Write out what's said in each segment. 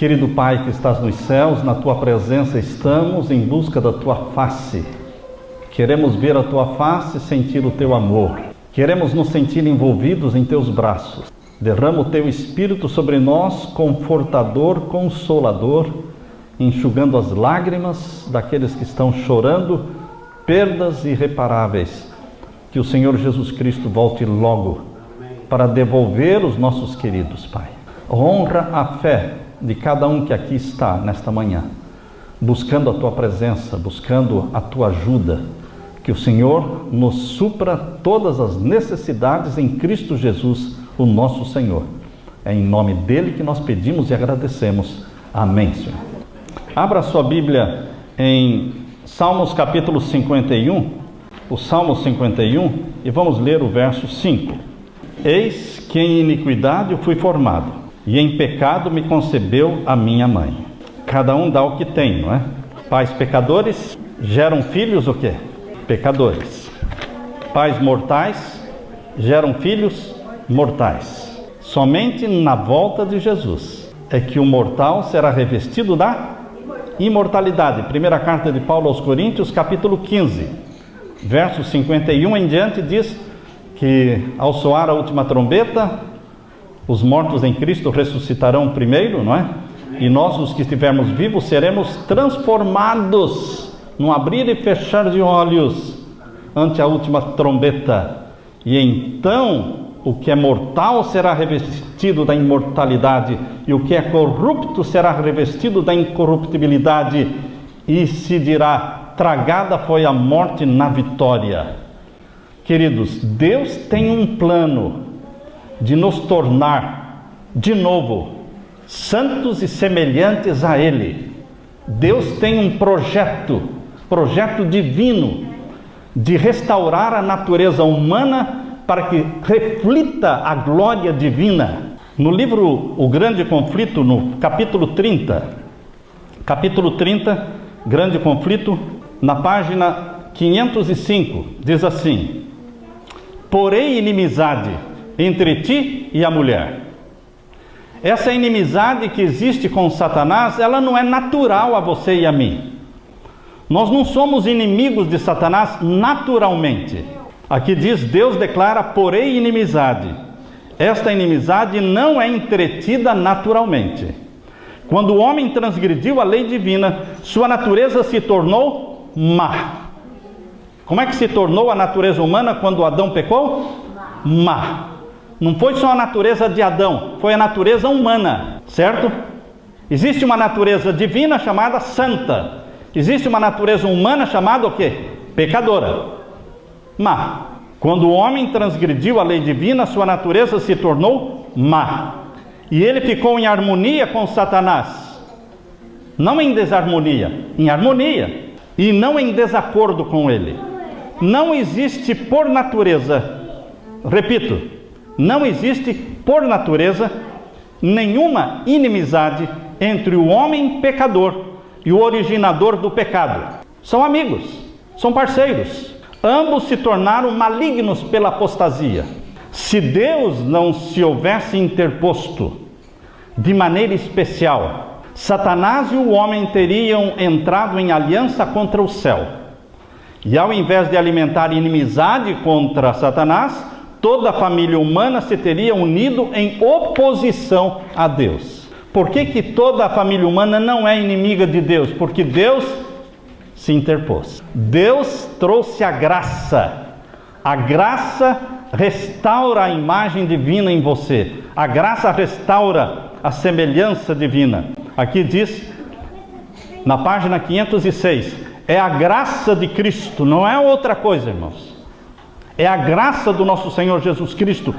Querido Pai que estás nos céus, na Tua presença estamos em busca da Tua face. Queremos ver a Tua face e sentir o Teu amor. Queremos nos sentir envolvidos em Teus braços. Derrama o Teu Espírito sobre nós, confortador, consolador, enxugando as lágrimas daqueles que estão chorando perdas irreparáveis. Que o Senhor Jesus Cristo volte logo para devolver os nossos queridos, Pai. Honra a fé de cada um que aqui está nesta manhã, buscando a Tua presença, buscando a Tua ajuda. Que o Senhor nos supra todas as necessidades em Cristo Jesus, o nosso Senhor. É em nome dele que nós pedimos e agradecemos. Amém, Senhor. Abra a sua Bíblia em Salmos capítulo 51, o Salmo 51, e vamos ler o verso 5. Eis que em iniquidade eu fui formado, e em pecado me concebeu a minha mãe. Cada um dá o que tem, não é? Pais pecadores geram filhos o quê? Pecadores. Pais mortais geram filhos mortais. Somente na volta de Jesus é que o mortal será revestido da imortalidade. Primeira carta de Paulo aos Coríntios, capítulo 15, verso 51 em diante, diz que ao soar a última trombeta, os mortos em Cristo ressuscitarão primeiro, não é? E nós, os que estivermos vivos, seremos transformados num abrir e fechar de olhos ante a última trombeta. E então o que é mortal será revestido da imortalidade, e o que é corrupto será revestido da incorruptibilidade, e se dirá: tragada foi a morte na vitória. Queridos, Deus tem um plano de nos tornar de novo santos e semelhantes a Ele. Deus tem um projeto divino de restaurar a natureza humana para que reflita a glória divina. No livro O Grande Conflito, no capítulo 30, Grande Conflito, na página 505, diz assim: porém inimizade entre ti e a mulher. Essa inimizade que existe com Satanás, ela não é natural a você e a mim. Nós não somos inimigos de Satanás naturalmente. Aqui diz, Deus declara, porém inimizade. Esta inimizade não é entretida naturalmente. Quando o homem transgrediu a lei divina, sua natureza se tornou má. Como é que se tornou a natureza humana quando Adão pecou? Má. Não foi só a natureza de Adão, foi a natureza humana, certo? Existe uma natureza divina chamada santa. Existe uma natureza humana chamada o quê? Pecadora. Má. Quando o homem transgrediu a lei divina, sua natureza se tornou má. E ele ficou em harmonia com Satanás. Não em desarmonia, em harmonia. E não em desacordo com ele. Não existe por natureza, repito, não existe por natureza nenhuma inimizade entre o homem pecador e o originador do pecado. São amigos, são parceiros. Ambos se tornaram malignos pela apostasia. Se Deus não se houvesse interposto de maneira especial, Satanás e o homem teriam entrado em aliança contra o céu. E ao invés de alimentar inimizade contra Satanás, toda a família humana se teria unido em oposição a Deus. Por que toda a família humana não é inimiga de Deus? Porque Deus se interpôs. Deus trouxe a graça. A graça restaura a imagem divina em você. A graça restaura a semelhança divina. Aqui diz, na página 506, é a graça de Cristo, não é outra coisa, irmãos. É a graça do nosso Senhor Jesus Cristo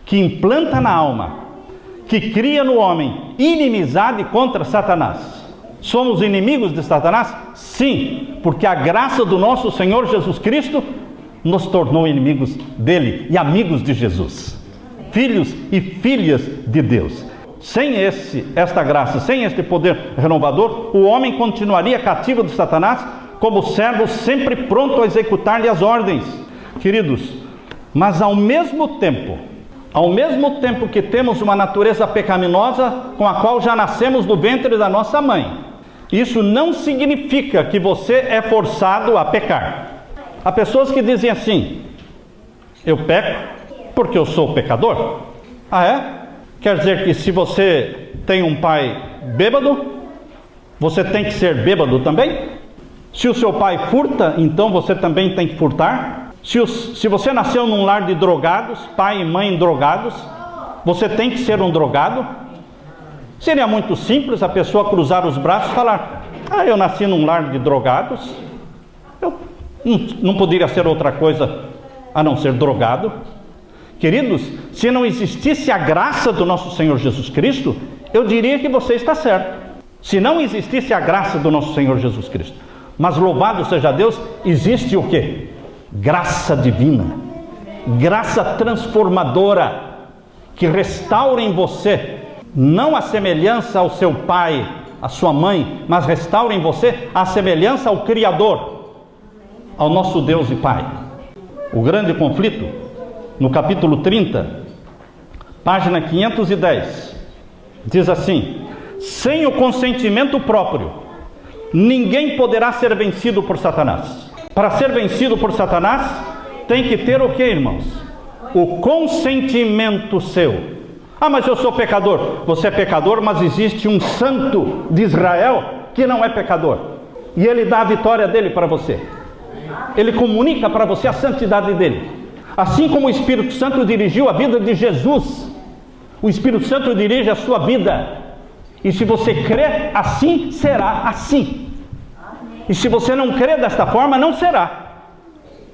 que implanta na alma, que cria no homem inimizade contra Satanás. Somos inimigos de Satanás? Sim, porque a graça do nosso Senhor Jesus Cristo nos tornou inimigos dele e amigos de Jesus, filhos e filhas de Deus. Sem esta graça, sem este poder renovador, o homem continuaria cativo de Satanás, como servo sempre pronto a executar-lhe as ordens. Queridos, mas ao mesmo tempo ao mesmo tempo que temos uma natureza pecaminosa com a qual já nascemos do ventre da nossa mãe. Isso não significa que você é forçado a pecar. Há pessoas que dizem assim: eu peco porque eu sou pecador. Ah, é? Quer dizer que se você tem um pai bêbado, você tem que ser bêbado também? Se o seu pai furta, então você também tem que furtar? Se você nasceu num lar de drogados, pai e mãe drogados, você tem que ser um drogado? Seria muito simples a pessoa cruzar os braços e falar: ah, eu nasci num lar de drogados, eu não poderia ser outra coisa a não ser drogado. Queridos, se não existisse a graça do nosso Senhor Jesus Cristo, eu diria que você está certo. Se não existisse a graça do nosso Senhor Jesus Cristo. Mas louvado seja Deus, existe o quê? Graça divina, graça transformadora, que restaura em você, não a semelhança ao seu pai, à sua mãe, mas restaura em você a semelhança ao Criador, ao nosso Deus e Pai. O grande conflito, no capítulo 30, página 510, diz assim: sem o consentimento próprio, ninguém poderá ser vencido por Satanás. Para ser vencido por Satanás, tem que ter o que, irmãos? O consentimento seu. Ah, mas eu sou pecador. Você é pecador, mas existe um santo de Israel que não é pecador. E ele dá a vitória dele para você. Ele comunica para você a santidade dele. Assim como o Espírito Santo dirigiu a vida de Jesus, o Espírito Santo dirige a sua vida. E se você crer, assim será assim. E se você não crer desta forma, não será.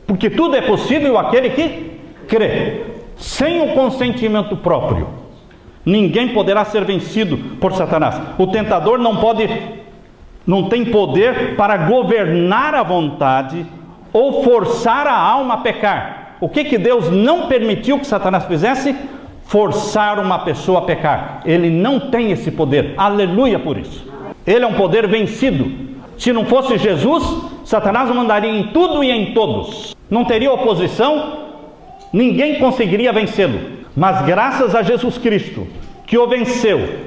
Porque tudo é possível àquele que crê. Sem o consentimento próprio, ninguém poderá ser vencido por Satanás. O tentador não tem poder para governar a vontade ou forçar a alma a pecar. O que Deus não permitiu que Satanás fizesse? Forçar uma pessoa a pecar. Ele não tem esse poder. Aleluia por isso. Ele é um poder vencido. Se não fosse Jesus, Satanás mandaria em tudo e em todos. Não teria oposição, ninguém conseguiria vencê-lo. Mas graças a Jesus Cristo, que o venceu,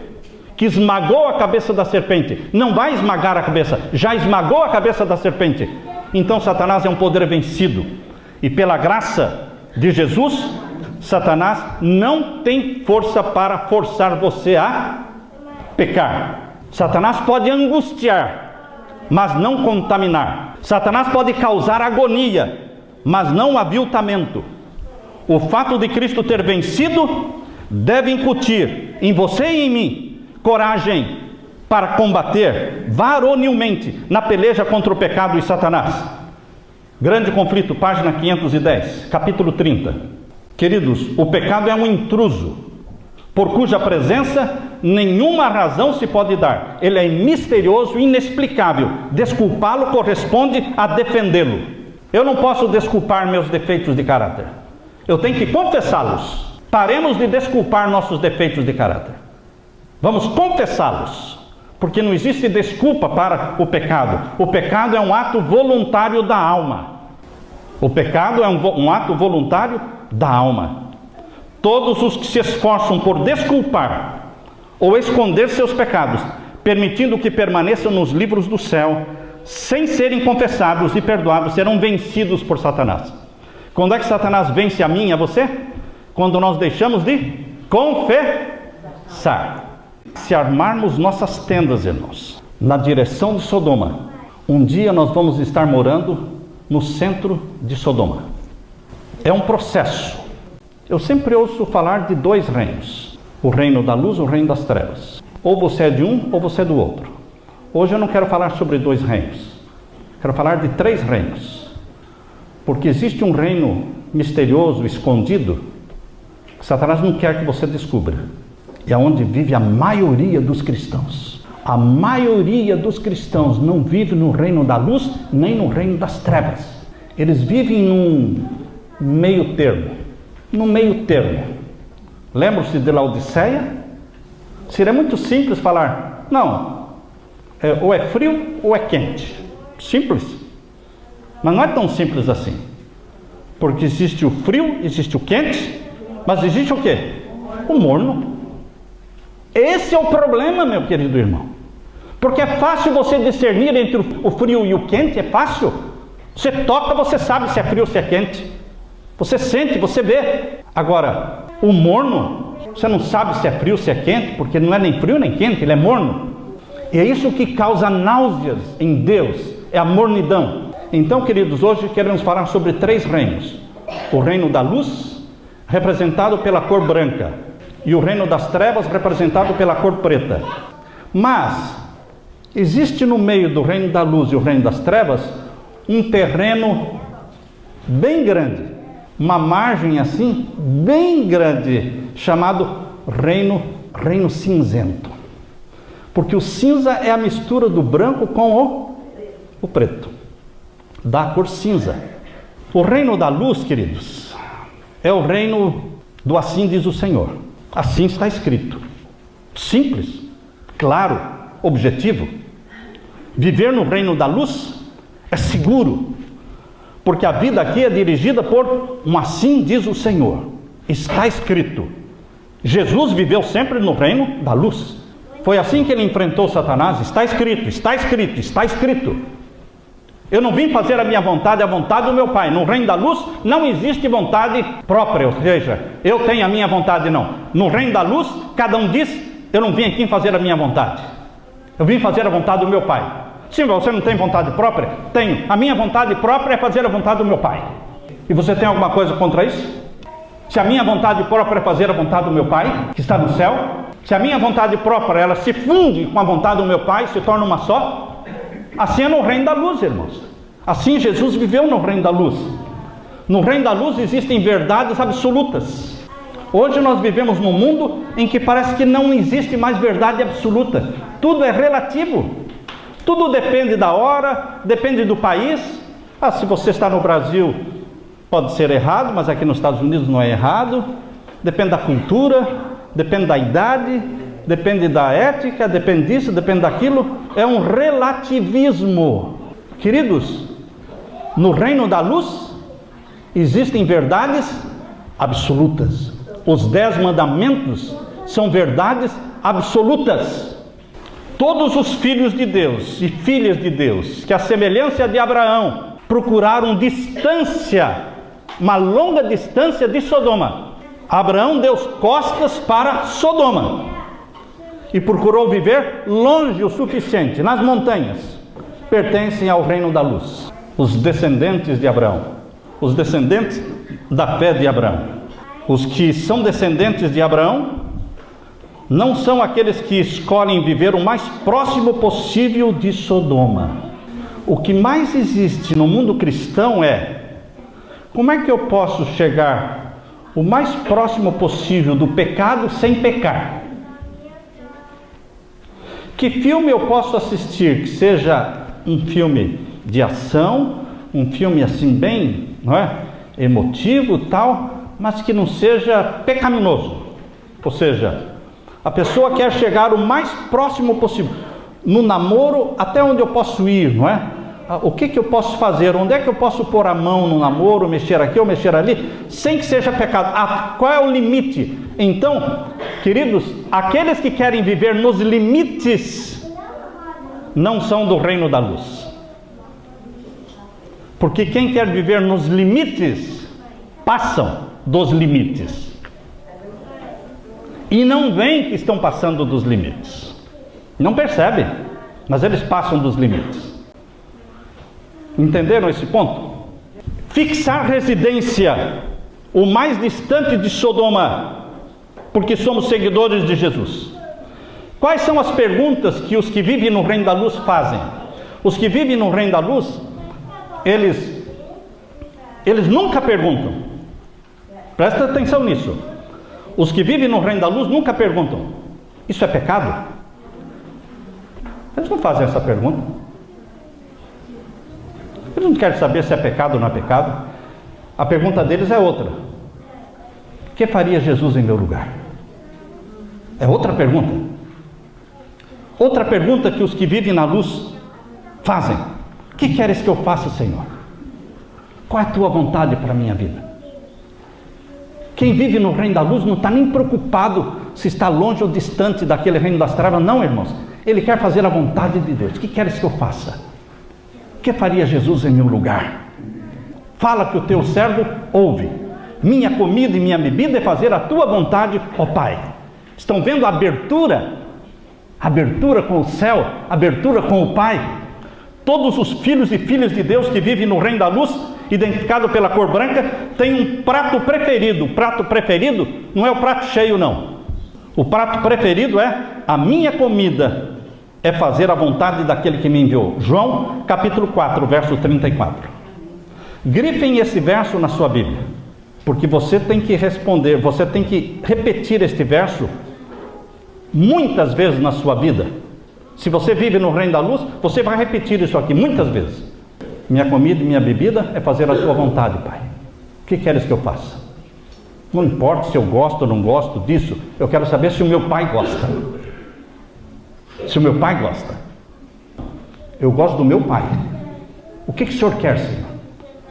que esmagou a cabeça da serpente, não vai esmagar a cabeça, já esmagou a cabeça da serpente. Então Satanás é um poder vencido. E pela graça de Jesus, Satanás não tem força para forçar você a pecar. Satanás pode angustiar, mas não contaminar. Satanás pode causar agonia, mas não aviltamento. O fato de Cristo ter vencido deve incutir em você e em mim coragem para combater varonilmente na peleja contra o pecado e Satanás. Grande conflito, página 510, capítulo 30. Queridos, o pecado é um intruso, por cuja presença nenhuma razão se pode dar. Ele é misterioso e inexplicável. Desculpá-lo corresponde a defendê-lo. Eu não posso desculpar meus defeitos de caráter. Eu tenho que confessá-los. Paremos de desculpar nossos defeitos de caráter. Vamos confessá-los. Porque não existe desculpa para o pecado. O pecado é um ato voluntário da alma. O pecado é um ato voluntário da alma. Todos os que se esforçam por desculpar ou esconder seus pecados, permitindo que permaneçam nos livros do céu, sem serem confessados e perdoados, serão vencidos por Satanás. Quando é que Satanás vence a mim e a você? Quando nós deixamos de confessar. Se armarmos nossas tendas, irmãos, na direção de Sodoma, um dia nós vamos estar morando no centro de Sodoma. É um processo. Eu sempre ouço falar de dois reinos: o reino da luz e o reino das trevas. Ou você é de um ou você é do outro. Hoje eu não quero falar sobre dois reinos, quero falar de três reinos. Porque existe um reino misterioso, escondido, que Satanás não quer que você descubra. É onde vive a maioria dos cristãos. A maioria dos cristãos não vive no reino da luz, nem no reino das trevas. Eles vivem num meio termo. No meio termo. Lembram-se de Laodiceia? Seria muito simples falar, não, ou é frio ou é quente. Simples. Mas não é tão simples assim. Porque existe o frio, existe o quente Mas existe o quê? O morno. Esse é o problema, meu querido irmão. Porque é fácil você discernir entre o frio e o quente, é fácil. Você toca, você sabe se é frio ou se é quente. Você sente, você vê. Agora, o morno, você não sabe se é frio ou se é quente, porque não é nem frio nem quente, ele é morno. E é isso que causa náuseas em Deus, é a mornidão. Então, queridos, hoje queremos falar sobre 3 reinos. O reino da luz, representado pela cor branca, e o reino das trevas, representado pela cor preta. Mas existe no meio do reino da luz e o reino das trevas um terreno bem grande, uma margem assim bem grande, chamado reino cinzento. Porque o cinza é a mistura do branco com o preto, dá a cor cinza. O reino da luz, queridos, é o reino do assim diz o Senhor. Assim está escrito. Simples, claro, objetivo. Viver no reino da luz é seguro, porque a vida aqui é dirigida por um assim diz o Senhor. Está escrito. Jesus viveu sempre no reino da luz. Foi assim que ele enfrentou Satanás. Está escrito, está escrito, está escrito. Eu não vim fazer a minha vontade, a vontade do meu Pai. No reino da luz não existe vontade própria, ou seja, eu tenho a minha vontade, não. No reino da luz, cada um diz, eu não vim aqui fazer a minha vontade. Eu vim fazer a vontade do meu Pai. Sim, você não tem vontade própria? Tenho. A minha vontade própria é fazer a vontade do meu Pai. E você tem alguma coisa contra isso? Se a minha vontade própria é fazer a vontade do meu Pai, que está no céu, se a minha vontade própria, ela se funde com a vontade do meu Pai, se torna uma só, assim é no reino da luz, irmãos. Assim Jesus viveu no reino da luz. No reino da luz existem verdades absolutas. Hoje nós vivemos num mundo em que parece que não existe mais verdade absoluta. Tudo é relativo. Tudo depende da hora, depende do país. Se você está no Brasil, pode ser errado, mas aqui nos Estados Unidos não é errado. Depende da cultura, depende da idade, depende da ética, depende disso, depende daquilo. É um relativismo. Queridos, no reino da luz existem verdades absolutas. Os 10 mandamentos são verdades absolutas. Todos os filhos de Deus e filhas de Deus, que a semelhança de Abraão, procuraram distância, uma longa distância de Sodoma. Abraão deu costas para Sodoma e procurou viver longe o suficiente, nas montanhas. Pertencem ao reino da luz. Os descendentes de Abraão, os descendentes da fé de Abraão. Os que são descendentes de Abraão não são aqueles que escolhem viver o mais próximo possível de Sodoma. O que mais existe no mundo cristão é: como é que eu posso chegar o mais próximo possível do pecado sem pecar? Que filme eu posso assistir que seja um filme de ação, um filme assim bem, não é, emotivo tal, mas que não seja pecaminoso? Ou seja, a pessoa quer chegar o mais próximo possível. No namoro, até onde eu posso ir, não é? O que eu posso fazer? Onde é que eu posso pôr a mão no namoro, mexer aqui ou mexer ali, sem que seja pecado? Qual é o limite? Então, queridos, aqueles que querem viver nos limites não são do reino da luz. Porque quem quer viver nos limites, passam dos limites. E não veem que estão passando dos limites. Não percebem, mas eles passam dos limites. Entenderam esse ponto? Fixar residência o mais distante de Sodoma, porque somos seguidores de Jesus. Quais são as perguntas que os que vivem no reino da luz fazem? Os que vivem no reino da luz, eles nunca perguntam. Presta atenção nisso. Os que vivem no reino da luz nunca perguntam: isso é pecado? Eles não fazem essa pergunta. Eles não querem saber se é pecado ou não é pecado. A pergunta deles é outra: o que faria Jesus em meu lugar? É outra pergunta. Outra pergunta que os que vivem na luz fazem: o que queres que eu faça, Senhor? Qual é a tua vontade para a minha vida? Quem vive no reino da luz não está nem preocupado se está longe ou distante daquele reino das trevas, não, irmãos. Ele quer fazer a vontade de Deus. O que queres que eu faça? O que faria Jesus em meu lugar? Fala que o teu servo ouve. Minha comida e minha bebida é fazer a tua vontade, ó Pai. Estão vendo a abertura? Abertura com o céu, abertura com o Pai. Todos os filhos e filhas de Deus que vivem no reino da luz, identificado pela cor branca, têm um prato preferido. O prato preferido não é o prato cheio, não. O prato preferido é: a minha comida é fazer a vontade daquele que me enviou. João capítulo 4, verso 34. Grifem esse verso na sua Bíblia, porque você tem que responder, você tem que repetir este verso muitas vezes na sua vida. Se você vive no reino da luz, você vai repetir isso aqui muitas vezes. Minha comida e minha bebida é fazer a tua vontade, Pai. O que queres que eu faça? Não importa se eu gosto ou não gosto disso, eu quero saber se o meu Pai gosta. Se o meu Pai gosta. Eu gosto do meu Pai. O que o Senhor quer, Senhor?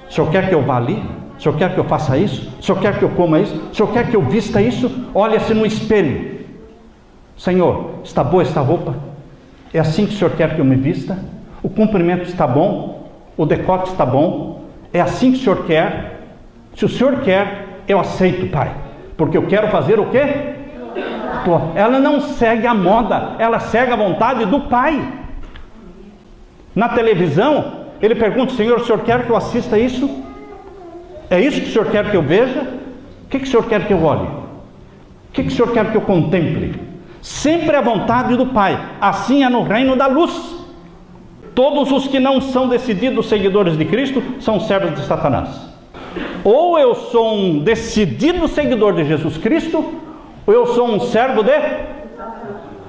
O Senhor quer que eu vá ali? O Senhor quer que eu faça isso? O Senhor quer que eu coma isso? O Senhor quer que eu vista isso? Olha-se no espelho. Senhor, está boa esta roupa? É assim que o Senhor quer que eu me vista? O comprimento está bom? O decote está bom? É assim que o Senhor quer? Se o Senhor quer, eu aceito, Pai. Porque eu quero fazer o quê? Ela não segue a moda, ela segue a vontade do Pai. Na televisão, ele pergunta: Senhor, o Senhor quer que eu assista isso? É isso que o Senhor quer que eu veja? O que o Senhor quer que eu olhe? O que o Senhor quer que eu contemple? Sempre a vontade do Pai. Assim é no reino da luz. Todos os que não são decididos seguidores de Cristo são servos de Satanás. Ou eu sou um decidido seguidor de Jesus Cristo, ou eu sou um servo de...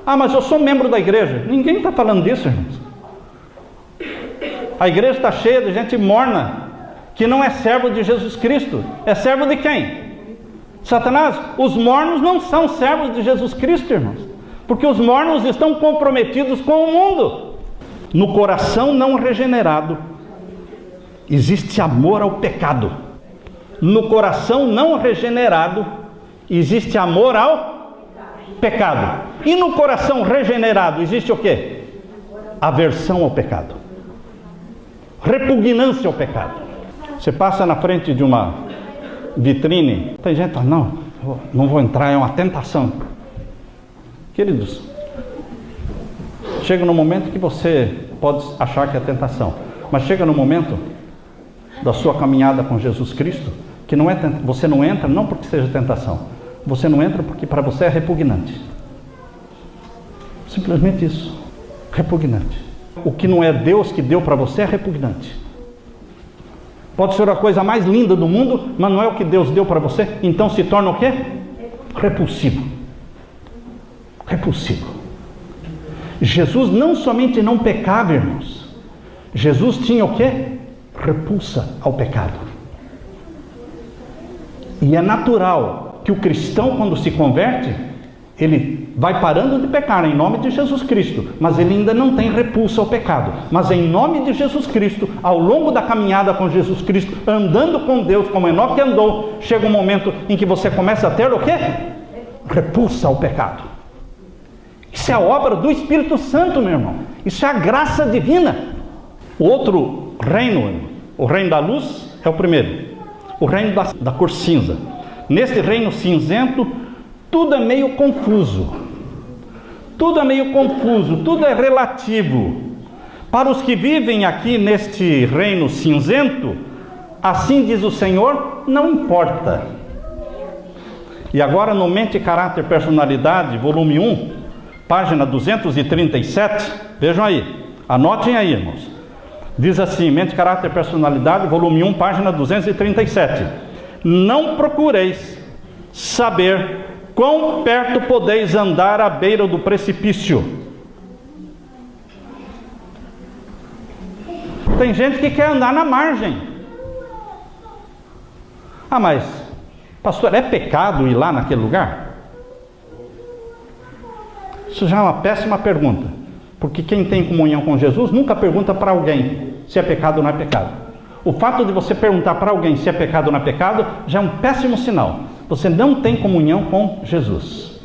mas eu sou membro da igreja. Ninguém está falando disso, irmãos. A igreja está cheia de gente morna, que não é servo de Jesus Cristo. É servo de quem? Satanás. Os mornos não são servos de Jesus Cristo, irmãos, porque os mornos estão comprometidos com o mundo. No coração não regenerado existe amor ao pecado. No coração não regenerado existe amor ao pecado. E no coração regenerado existe o quê? Aversão ao pecado, repugnância ao pecado. Você passa na frente de uma vitrine, tem gente que fala: não vou entrar, é uma tentação. Queridos, chega no momento que você pode achar que é tentação, mas chega no momento da sua caminhada com Jesus Cristo que não é você não entra não porque seja tentação, você não entra porque para você é repugnante. Simplesmente isso, repugnante. O que não é Deus que deu para você é repugnante. Pode ser a coisa mais linda do mundo, mas não é o que Deus deu para você, então se torna o quê? Repulsivo. Repulsivo. Jesus não somente não pecava, irmãos, Jesus tinha o quê? Repulsa ao pecado. E é natural que o cristão, quando se converte, ele vai parando de pecar em nome de Jesus Cristo, mas ele ainda não tem repulsa ao pecado. Mas em nome de Jesus Cristo, ao longo da caminhada com Jesus Cristo, andando com Deus como Enoque andou, chega um momento em que você começa a ter o quê? Repulsa ao pecado. Isso é a obra do Espírito Santo, meu irmão. Isso é a graça divina. O outro reino, o reino da luz, é o primeiro. O reino da cor cinza. Neste reino cinzento, tudo é meio confuso. Tudo é meio confuso, tudo é relativo. Para os que vivem aqui neste reino cinzento, assim diz o Senhor, não importa. E agora no Mente, Caráter, Personalidade, volume 1, página 237, vejam aí, anotem aí, irmãos. Diz assim, Mente, Caráter, Personalidade, volume 1, página 237. Não procureis saber quão perto podeis andar à beira do precipício. Tem gente que quer andar na margem. Mas, pastor, é pecado ir lá naquele lugar? Isso já é uma péssima pergunta, porque quem tem comunhão com Jesus nunca pergunta para alguém se é pecado ou não é pecado. O fato de você perguntar para alguém se é pecado ou não é pecado já é um péssimo sinal, você não tem comunhão com Jesus.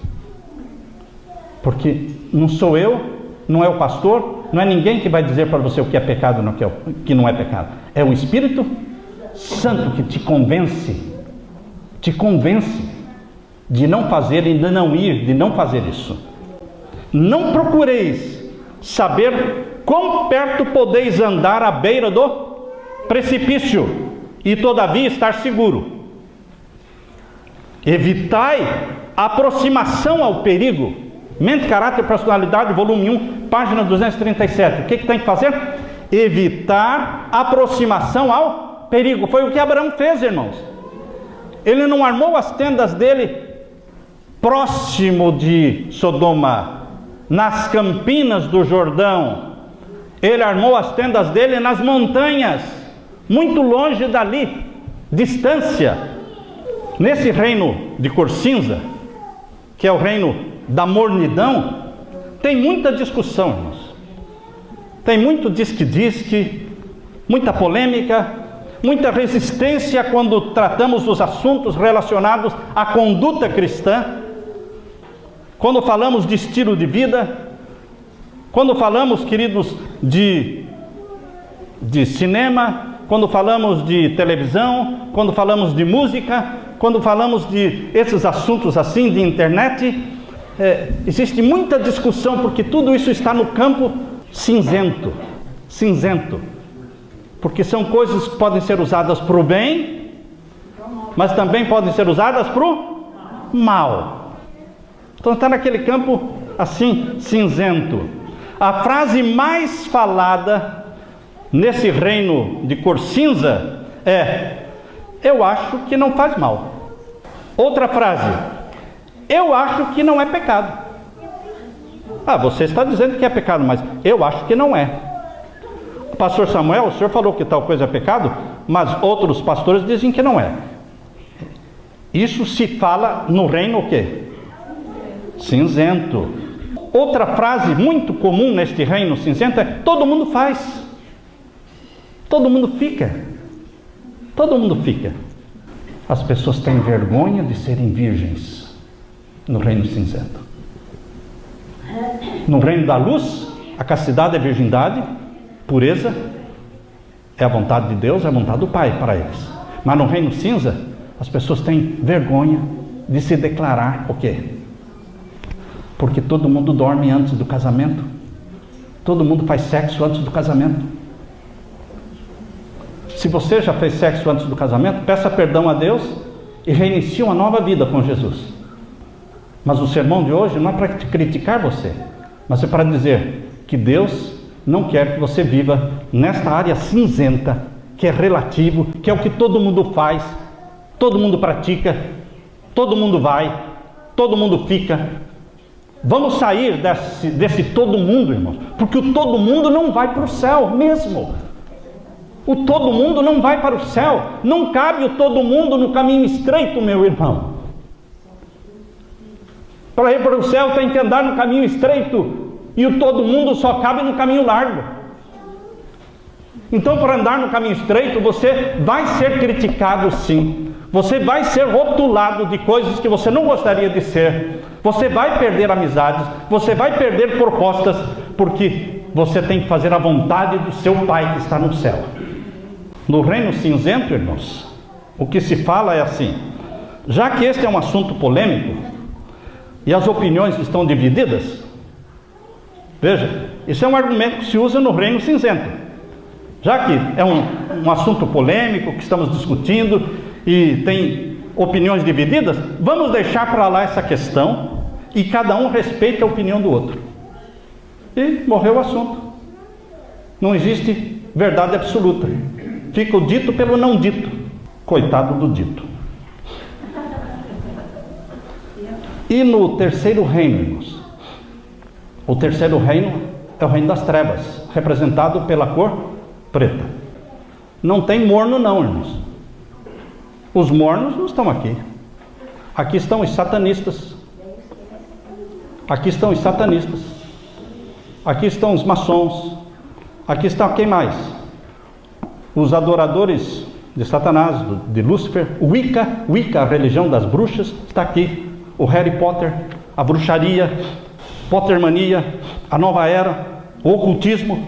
Porque não sou eu, não é o pastor, não é ninguém que vai dizer para você o que é pecado e o que não é pecado. É o Espírito Santo que te convence de não fazer e de não ir, de não fazer isso. Não procureis saber quão perto podeis andar à beira do precipício e todavia estar seguro. Evitai a aproximação ao perigo. Mente, Caráter e Personalidade, volume 1, página 237. O que tem que fazer? Evitar a aproximação ao perigo. Foi o que Abraão fez, irmãos. Ele não armou as tendas dele próximo de Sodoma, nas campinas do Jordão. Ele armou as tendas dele nas montanhas, muito longe dali, distância. Nesse reino de cor cinza, que é o reino da mornidão, tem muita discussão, irmãos. Tem muito disque-disque, muita polêmica, muita resistência quando tratamos dos assuntos relacionados à conduta cristã. Quando falamos de estilo de vida, quando falamos, queridos, de cinema, quando falamos de televisão, quando falamos de música, quando falamos de esses assuntos assim, de internet, existe muita discussão, porque tudo isso está no campo cinzento, porque são coisas que podem ser usadas para o bem, mas também podem ser usadas para o mal. Então está naquele campo assim, cinzento. A frase mais falada nesse reino de cor cinza é: eu acho que não faz mal. Outra frase: eu acho que não é pecado. Você está dizendo que é pecado, mas eu acho que não é. Pastor Samuel, o senhor falou que tal coisa é pecado, mas outros pastores dizem que não é. Isso se fala no reino o quê? Cinzento. Outra frase muito comum neste reino cinzento é: todo mundo faz. Todo mundo fica. Todo mundo fica. As pessoas têm vergonha de serem virgens no reino cinzento. No reino da luz, a castidade é virgindade, pureza é a vontade de Deus, é a vontade do Pai para eles. Mas no reino cinza, as pessoas têm vergonha de se declarar o quê? Porque todo mundo dorme antes do casamento. Todo mundo faz sexo antes do casamento. Se você já fez sexo antes do casamento, peça perdão a Deus e reinicie uma nova vida com Jesus. Mas o sermão de hoje não é para criticar você, mas é para dizer que Deus não quer que você viva nesta área cinzenta, que é relativo, que é o que todo mundo faz, todo mundo pratica, todo mundo vai, todo mundo fica. Vamos sair desse todo mundo, irmãos, porque o todo mundo não vai para o céu mesmo. O todo mundo não vai para o céu. Não cabe o todo mundo no caminho estreito, meu irmão. Para ir para o céu tem que andar no caminho estreito, e o todo mundo só cabe no caminho largo. Então, para andar no caminho estreito, você vai ser criticado, sim. Você vai ser rotulado de coisas que você não gostaria de ser. Você vai perder amizades, você vai perder propostas, porque você tem que fazer a vontade do seu Pai que está no céu. No reino cinzento, irmãos, o que se fala é assim: já que este é um assunto polêmico e as opiniões estão divididas, veja, isso é um argumento que se usa no reino cinzento. Já que é um assunto polêmico que estamos discutindo e tem opiniões divididas, vamos deixar para lá essa questão e cada um respeite a opinião do outro. E morreu o assunto. Não existe verdade absoluta. Fica o dito pelo não dito. Coitado do dito. E no terceiro reino, irmãos, o terceiro reino é o reino das trevas, representado pela cor preta. Não tem morno não, irmãos. Os mornos não estão aqui. Aqui estão os satanistas. Aqui estão os satanistas. Aqui estão os maçons. Aqui estão quem mais? Os adoradores de Satanás, de Lúcifer. Wicca, a religião das bruxas, está aqui. O Harry Potter, a bruxaria, Pottermania, a nova era, o ocultismo,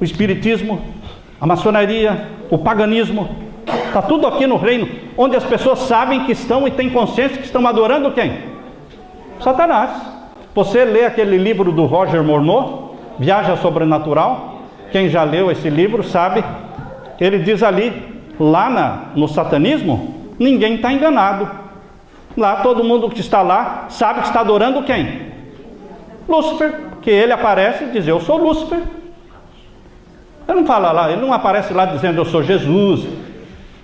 o espiritismo, a maçonaria, o paganismo. Está tudo aqui no reino, onde as pessoas sabem que estão e têm consciência que estão adorando quem? Satanás. Você lê aquele livro do Roger Morneau, Viagem ao Sobrenatural. Quem já leu esse livro sabe. Ele diz ali, lá no satanismo, ninguém está enganado. Lá todo mundo que está lá sabe que está adorando quem? Lúcifer, que ele aparece e diz, eu sou Lúcifer. Ele não fala lá, ele não aparece lá dizendo eu sou Jesus.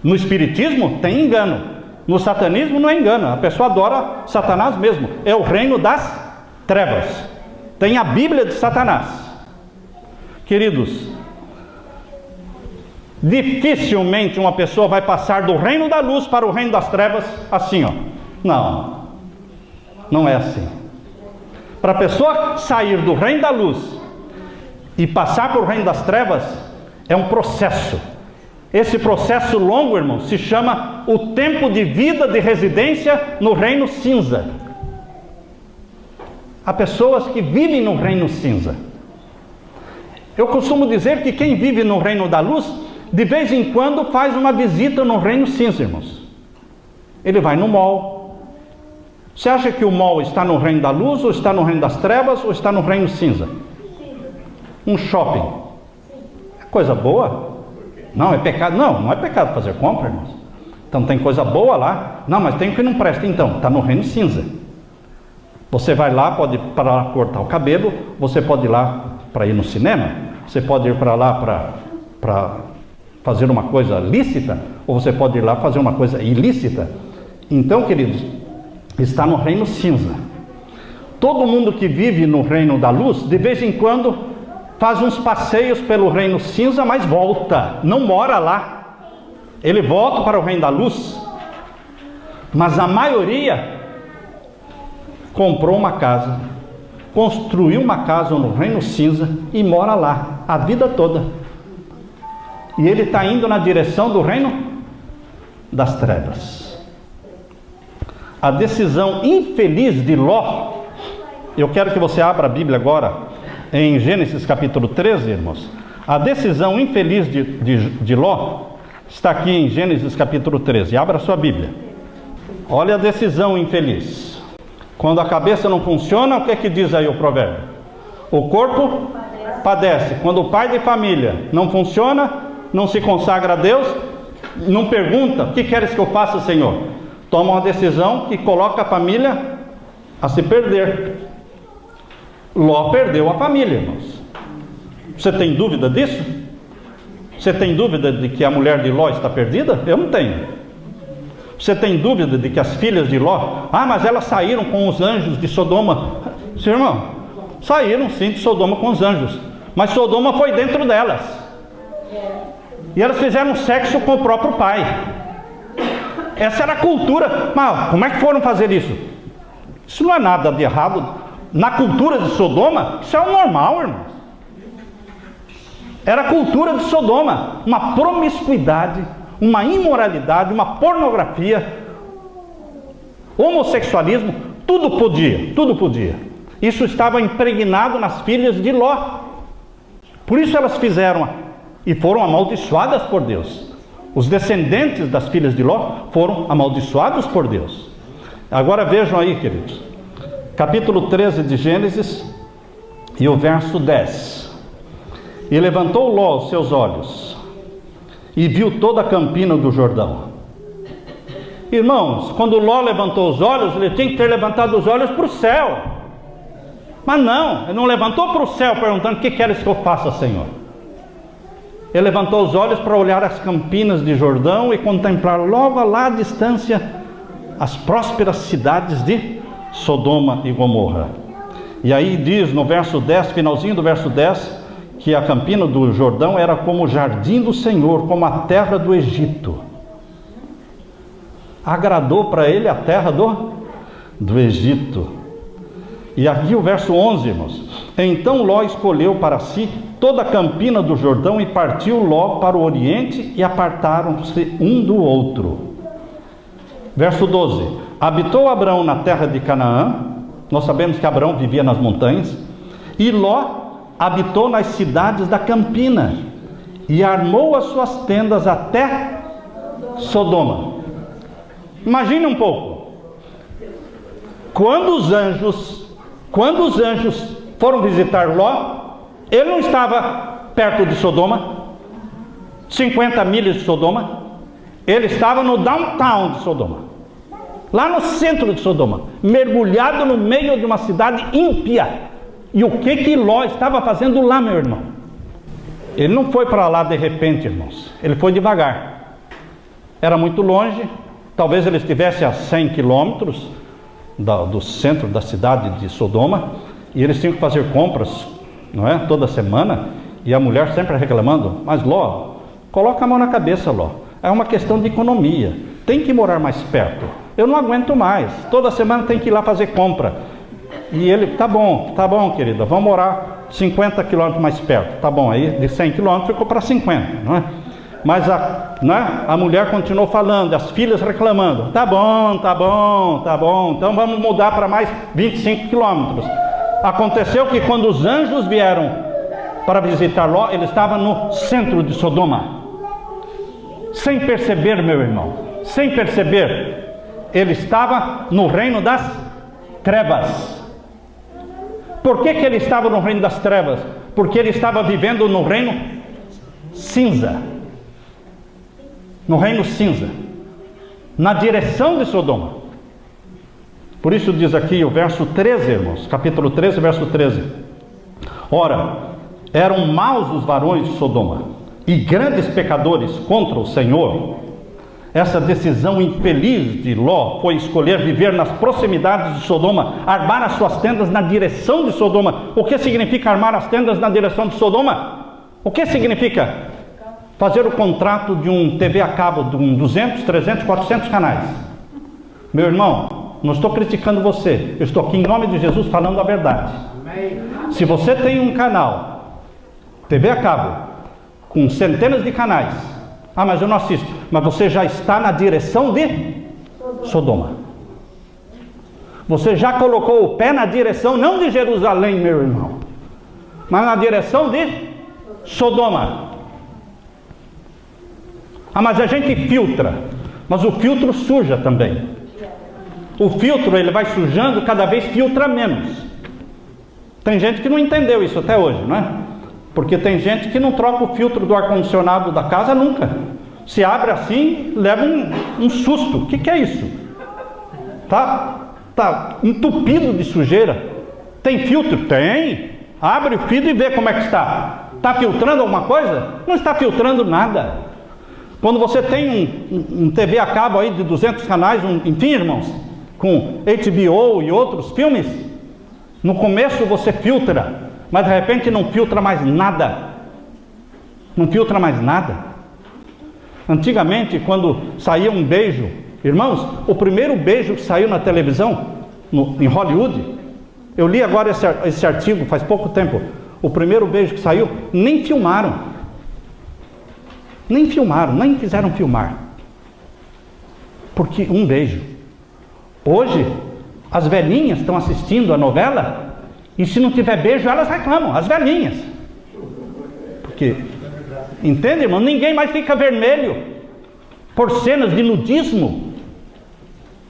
No espiritismo tem engano, no satanismo não é engano, a pessoa adora Satanás mesmo, é o reino das trevas. Tem a Bíblia de Satanás. Queridos, dificilmente uma pessoa vai passar do reino da luz para o reino das trevas assim, ó. Não é assim. Para a pessoa sair do reino da luz e passar para o reino das trevas, é um processo. Esse processo longo, irmão, se chama o tempo de vida de residência no reino cinza. Há pessoas que vivem no reino cinza. Eu costumo dizer que quem vive no reino da luz, de vez em quando faz uma visita no reino cinza, irmãos. Ele vai no mall. Você acha que o mall está no reino da luz, ou está no reino das trevas, ou está no reino cinza? Um shopping. É coisa boa? Não, é pecado. Não é pecado fazer compra, irmãos. Então tem coisa boa lá. Não, mas tem o que não presta. Então, está no reino cinza. Você vai lá, pode ir para lá cortar o cabelo, você pode ir lá para ir no cinema, você pode ir para lá para fazer uma coisa lícita, ou você pode ir lá fazer uma coisa ilícita. Então, queridos, está no reino cinza. Todo mundo que vive no reino da luz, de vez em quando, faz uns passeios pelo reino cinza, mas volta, não mora lá. Ele volta para o reino da luz. Mas a maioria comprou uma casa, construiu uma casa no reino cinza e mora lá a vida toda. E ele está indo na direção do reino das trevas. A decisão infeliz de Ló, eu quero que você abra a Bíblia agora, em Gênesis capítulo 13, irmãos. A decisão infeliz de Ló está aqui em Gênesis capítulo 13. Abra a sua Bíblia. Olha a decisão infeliz. Quando a cabeça não funciona, o que é que diz aí o provérbio? O corpo padece. Quando o pai de família não funciona, não se consagra a Deus, não pergunta, o que queres que eu faça, Senhor? Toma uma decisão que coloca a família a se perder. Ló perdeu a família, irmãos. Você tem dúvida disso? Você tem dúvida de que a mulher de Ló está perdida? Eu não tenho. Você tem dúvida de que as filhas de Ló, mas elas saíram com os anjos de Sodoma? Seu irmão, saíram sim de Sodoma com os anjos, mas Sodoma foi dentro delas. E elas fizeram sexo com o próprio pai. Essa era a cultura. Mas como é que foram fazer isso? Isso não é nada de errado. Na cultura de Sodoma, isso é o normal, irmãos. Era a cultura de Sodoma. Uma promiscuidade, uma imoralidade, uma pornografia, homossexualismo, tudo podia. Isso estava impregnado nas filhas de Ló. Por isso elas fizeram e foram amaldiçoadas por Deus. Os descendentes das filhas de Ló foram amaldiçoados por Deus. Agora vejam aí, queridos, capítulo 13 de Gênesis e o verso 10. E levantou Ló os seus olhos e viu toda a campina do Jordão. Irmãos, quando Ló levantou os olhos, ele tinha que ter levantado os olhos para o céu. Mas não, ele não levantou para o céu perguntando: o que queres que eu faça, Senhor? Ele levantou os olhos para olhar as campinas de Jordão e contemplar logo lá à distância as prósperas cidades de Sodoma e Gomorra. E aí diz no verso 10, finalzinho do verso 10, que a campina do Jordão era como o jardim do Senhor, como a terra do Egito. Agradou para ele a terra do Egito. E aqui o verso 11, irmãos: Então Ló escolheu para si toda a campina do Jordão e partiu Ló para o oriente e apartaram-se um do outro. Verso 12. Habitou Abrão na terra de Canaã. Nós sabemos que Abrão vivia nas montanhas. E Ló habitou nas cidades da campina e armou as suas tendas até Sodoma. Imagine um pouco. Quando os anjos foram visitar Ló, ele não estava perto de Sodoma, 50 milhas de Sodoma. Ele estava no downtown de Sodoma, lá no centro de Sodoma, mergulhado no meio de uma cidade ímpia. E o que Ló estava fazendo lá, meu irmão? Ele não foi para lá de repente, irmãos. Ele foi devagar. Era muito longe. Talvez ele estivesse a 100 quilômetros do centro da cidade de Sodoma. E eles tinham que fazer compras, não é? Toda semana. E a mulher sempre reclamando: mas Ló, coloca a mão na cabeça, Ló. É uma questão de economia. Tem que morar mais perto. Eu não aguento mais. Toda semana tem que ir lá fazer compra. E ele: tá bom, querida, vamos morar 50 quilômetros mais perto. Tá bom, aí de 100 quilômetros ficou para 50, não é? Mas a mulher continuou falando, as filhas reclamando: tá bom, então vamos mudar para mais 25 quilômetros. Aconteceu que quando os anjos vieram para visitar Ló, ele estava no centro de Sodoma. Sem perceber, meu irmão, sem perceber, ele estava no reino das trevas. Por que ele estava no reino das trevas? Porque ele estava vivendo no reino cinza. No reino cinza. Na direção de Sodoma. Por isso diz aqui o verso 13, irmãos. Capítulo 13, verso 13. Ora, eram maus os varões de Sodoma e grandes pecadores contra o Senhor. Essa decisão infeliz de Ló foi escolher viver nas proximidades de Sodoma, armar as suas tendas na direção de Sodoma. O que significa armar as tendas na direção de Sodoma? O que significa fazer o contrato de um TV a cabo de 200, 300, 400 canais? Meu irmão, não estou criticando você, eu estou aqui em nome de Jesus falando a verdade. Se você tem um canal, TV a cabo, com centenas de canais, mas eu não assisto. Mas você já está na direção de Sodoma. Você já colocou o pé na direção, não de Jerusalém, meu irmão, mas na direção de Sodoma. Mas a gente filtra. Mas o filtro suja também. O filtro, ele vai sujando, cada vez filtra menos. Tem gente que não entendeu isso até hoje, não é? Porque tem gente que não troca o filtro do ar-condicionado da casa nunca. Se abre assim, leva um susto. O que é isso? Tá entupido de sujeira. Tem filtro? Tem. Abre o filtro e vê como é que está. Está filtrando alguma coisa? Não está filtrando nada. Quando você tem um TV a cabo aí de 200 canais, enfim, irmãos, com HBO e outros filmes, no começo você filtra, mas de repente não filtra mais nada. Não filtra mais nada. Antigamente, quando saía um beijo, irmãos, o primeiro beijo que saiu na televisão, em Hollywood, eu li agora esse artigo faz pouco tempo. O primeiro beijo que saiu, nem filmaram. Nem quiseram filmar. Porque um beijo. Hoje, as velhinhas estão assistindo a novela, e se não tiver beijo, elas reclamam, as velhinhas. Porque, entende, irmão? Ninguém mais fica vermelho por cenas de nudismo,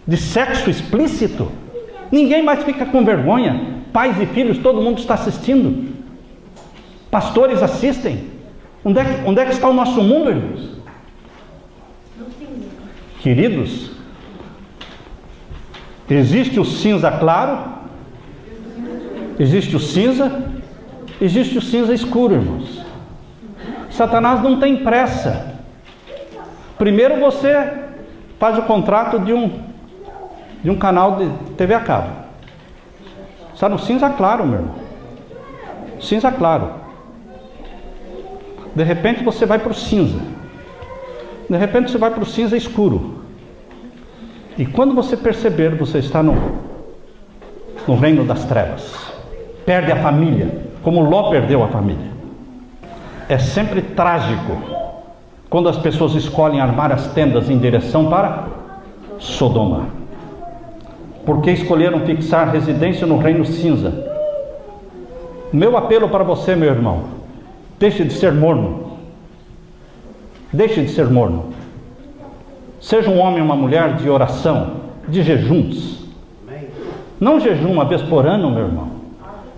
de sexo explícito. Ninguém mais fica com vergonha. Pais e filhos, todo mundo está assistindo. Pastores assistem. Onde é que está o nosso mundo, irmãos? Queridos, existe o cinza claro, existe o cinza escuro, irmãos. Satanás não tem pressa. Primeiro você faz o contrato de um canal de TV a cabo. Está no cinza claro, meu irmão. Cinza claro. De repente você vai para o cinza. De repente você vai para o cinza escuro. E quando você perceber, você está no reino das trevas. perde a família, como Ló perdeu a família. É sempre trágico quando as pessoas escolhem armar as tendas em direção para Sodoma, porque escolheram fixar residência no reino cinza. Meu apelo para você, meu irmão, deixe de ser morno. Deixe de ser morno. Seja um homem ou uma mulher de oração, de jejuns. Não jejum uma vez por ano, meu irmão.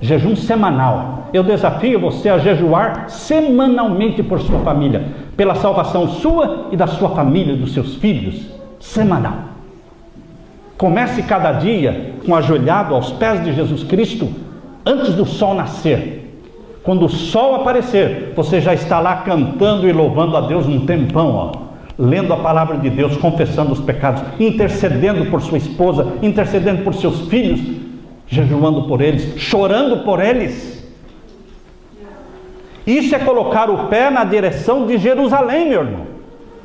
Jejum semanal. Eu desafio você a jejuar semanalmente por sua família, pela salvação sua e da sua família, dos seus filhos. Semanal. Comece cada dia com ajoelhado aos pés de Jesus Cristo antes do sol nascer. Quando o sol aparecer, você já está lá cantando e louvando a Deus um tempão, lendo a palavra de Deus, confessando os pecados, intercedendo por sua esposa, intercedendo por seus filhos, jejuando por eles, chorando por eles. Isso é colocar o pé na direção de Jerusalém, meu irmão.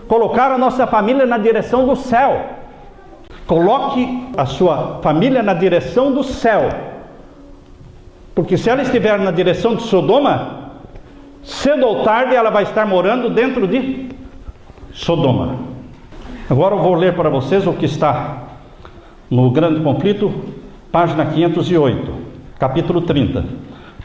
Colocar a nossa família na direção do céu. Coloque a sua família na direção do céu. Porque se ela estiver na direção de Sodoma, cedo ou tarde ela vai estar morando dentro de Sodoma. Agora eu vou ler para vocês o que está no Grande Conflito, página 508, capítulo 30.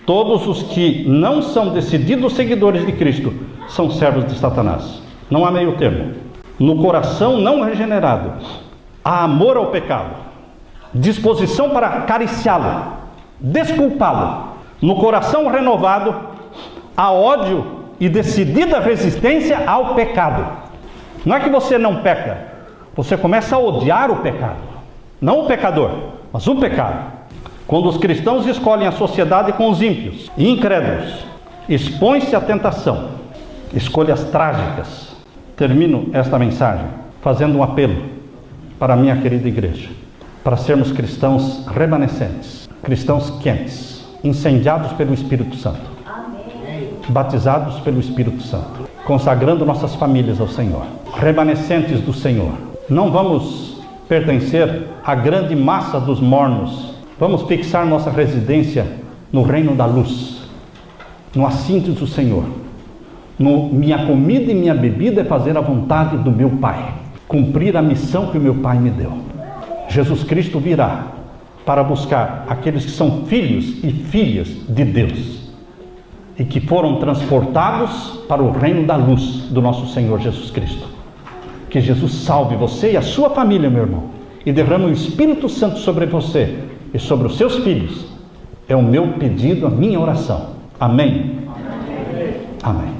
Todos os que não são decididos seguidores de Cristo são servos de Satanás. Não há meio termo. No coração não regenerado, há amor ao pecado, disposição para acariciá-lo, desculpá-lo. No coração renovado, há ódio e decidida resistência ao pecado. Não é que você não peca, você começa a odiar o pecado. Não o pecador, mas o pecado. Quando os cristãos escolhem a sociedade com os ímpios e incrédulos, expõe-se à tentação. Escolhas trágicas. Termino esta mensagem fazendo um apelo para a minha querida igreja, para sermos cristãos remanescentes, cristãos quentes, incendiados pelo Espírito Santo, batizados pelo Espírito Santo, consagrando nossas famílias ao Senhor, remanescentes do Senhor. Não vamos pertencer à grande massa dos mornos. Vamos fixar nossa residência no reino da luz, no assento do Senhor. Minha comida e minha bebida é fazer a vontade do meu Pai, cumprir a missão que o meu Pai me deu. Jesus Cristo virá para buscar aqueles que são filhos e filhas de Deus e que foram transportados para o reino da luz do nosso Senhor Jesus Cristo. Que Jesus salve você e a sua família, meu irmão, e derrame o Espírito Santo sobre você e sobre os seus filhos. É o meu pedido, a minha oração. Amém? Amém. Amém.